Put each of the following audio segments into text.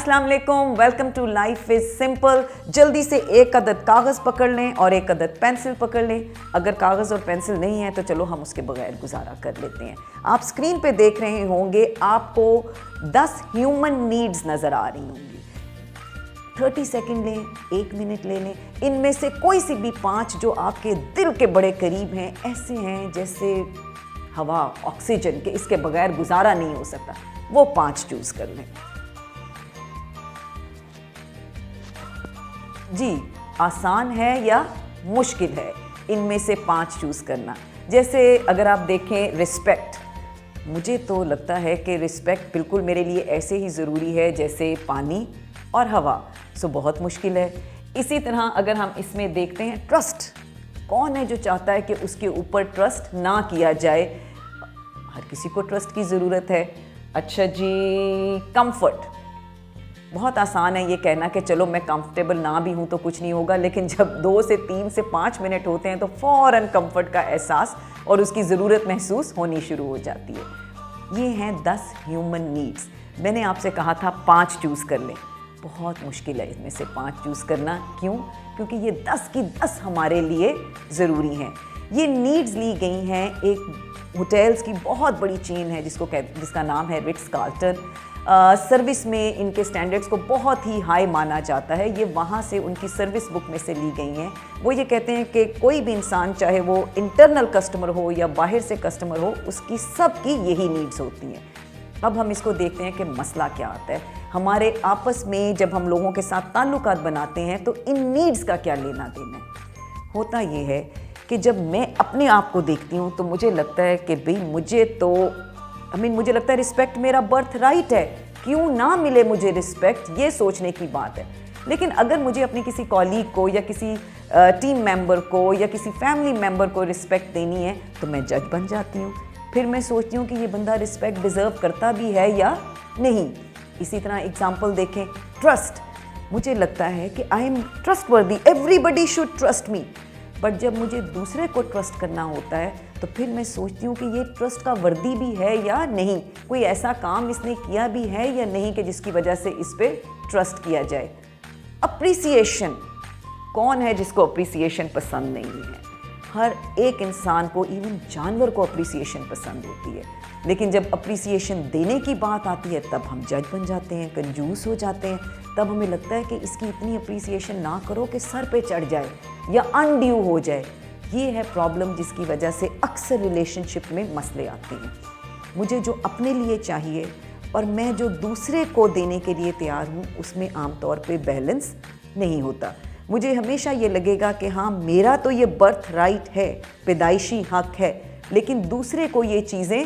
अस्सलाम वालेकुम, welcome to Life is Simple. जल्दी से एक अदद कागज़ पकड़ लें और एक अदद पेंसिल पकड़ लें। अगर कागज़ और पेंसिल नहीं है तो चलो हम उसके बगैर गुजारा कर लेते हैं। आप स्क्रीन पे देख रहे होंगे, आपको 10 ह्यूमन नीड्स नज़र आ रही होंगी। 30 सेकंड लें, 1 मिनट ले लें। इनमें से कोई सी भी 5 जो आपके दिल के बड़े करीब हैं, ऐसे हैं जैसे हवा, ऑक्सीजन के, इसके बगैर गुजारा नहीं हो सकता, वो 5 चूज़ कर लें। जी, आसान है या मुश्किल है इनमें से 5 चूज़ करना? जैसे अगर आप देखें रिस्पेक्ट, मुझे तो लगता है कि रिस्पेक्ट बिल्कुल मेरे लिए ऐसे ही ज़रूरी है जैसे पानी और हवा। सो बहुत मुश्किल है। इसी तरह अगर हम इसमें देखते हैं ट्रस्ट, कौन है जो चाहता है कि उसके ऊपर ट्रस्ट ना किया जाए? हर किसी को ट्रस्ट की ज़रूरत है। अच्छा जी, कंफर्ट, बहुत आसान है ये कहना कि चलो मैं कंफर्टेबल ना भी हूँ तो कुछ नहीं होगा, लेकिन जब 2 से 3 से 5 मिनट होते हैं तो फ़ौरन कंफर्ट का एहसास और उसकी ज़रूरत महसूस होनी शुरू हो जाती है। ये हैं 10 ह्यूमन नीड्स। मैंने आपसे कहा था 5 चूज़ कर लें। बहुत मुश्किल है इसमें से 5 चूज़ करना। क्यों? क्योंकि ये 10 की 10 हमारे लिए ज़रूरी हैं। ये नीड्स ली गई हैं एक होटल्स की बहुत बड़ी चेन है जिसका नाम है रिट्स कार्ल्टन। सर्विस में इनके स्टैंडर्ड्स को बहुत ही हाई माना जाता है। ये वहाँ से उनकी सर्विस बुक में से ली गई हैं। वो ये कहते हैं कि कोई भी इंसान, चाहे वो इंटरनल कस्टमर हो या बाहर से कस्टमर हो, उसकी सबकी यही नीड्स होती हैं। अब हम इसको देखते हैं कि मसला क्या आता है। हमारे आपस में जब हम लोगों के साथ ताल्लुकात बनाते हैं तो इन नीड्स का क्या लेना देना है? होता ये है कि जब मैं अपने आप को देखती हूँ तो मुझे लगता है कि भाई मुझे लगता है रिस्पेक्ट मेरा बर्थ राइट है, क्यों ना मिले मुझे रिस्पेक्ट, ये सोचने की बात है। लेकिन अगर मुझे अपनी किसी कॉलीग को या किसी टीम मेंबर को या किसी फैमिली मेंबर को रिस्पेक्ट देनी है तो मैं जज बन जाती हूँ। फिर मैं सोचती हूँ कि ये बंदा रिस्पेक्ट डिज़र्व करता भी है या नहीं। इसी तरह एग्जाम्पल देखें, ट्रस्ट, मुझे लगता है कि I am trustworthy, everybody should trust me. But जब मुझे दूसरे को ट्रस्ट करना होता है तो फिर मैं सोचती हूँ कि ये ट्रस्ट का वर्दी भी है या नहीं, कोई ऐसा काम इसने किया भी है या नहीं कि जिसकी वजह से इस पे ट्रस्ट किया जाए। अप्रिसिएशन, कौन है जिसको अप्रिसिएशन पसंद नहीं है? हर एक इंसान को, इवन जानवर को अप्रिसिएशन पसंद होती है। लेकिन जब अप्रिसिएशन देने की बात आती है तब हम जज बन जाते हैं, कंजूस हो जाते हैं। तब हमें लगता है कि इसकी इतनी अप्रिसिएशन ना करो कि सर पे चढ़ जाए या अनड्यू हो जाए। ये है प्रॉब्लम जिसकी वजह से अक्सर रिलेशनशिप में मसले आते हैं। मुझे जो अपने लिए चाहिए और मैं जो दूसरे को देने के लिए तैयार हूँ, उसमें आमतौर पे बैलेंस नहीं होता। मुझे हमेशा ये लगेगा कि हाँ, मेरा तो ये बर्थ राइट है, पैदाइशी हक है, लेकिन दूसरे को ये चीज़ें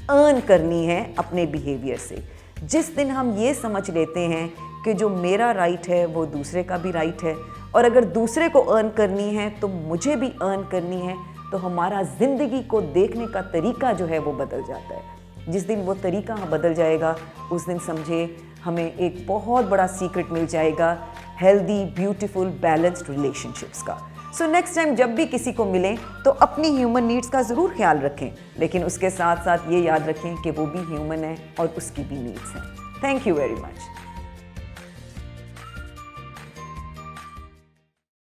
अर्न करनी है अपने बिहेवियर से। जिस दिन हम ये समझ लेते हैं कि जो मेरा राइट है वो दूसरे का भी राइट है, और अगर दूसरे को अर्न करनी है तो मुझे भी अर्न करनी है, तो हमारा ज़िंदगी को देखने का तरीका जो है वो बदल जाता है। जिस दिन वो तरीका बदल जाएगा, उस दिन समझे हमें एक बहुत बड़ा सीक्रेट मिल जाएगा हेल्दी, ब्यूटीफुल, बैलेंस्ड रिलेशनशिप्स का। सो नेक्स्ट टाइम जब भी किसी को मिलें तो अपनी ह्यूमन नीड्स का ज़रूर ख्याल रखें, लेकिन उसके साथ साथ ये याद रखें कि वो भी ह्यूमन है और उसकी भी नीड्स हैं। Thank you very much.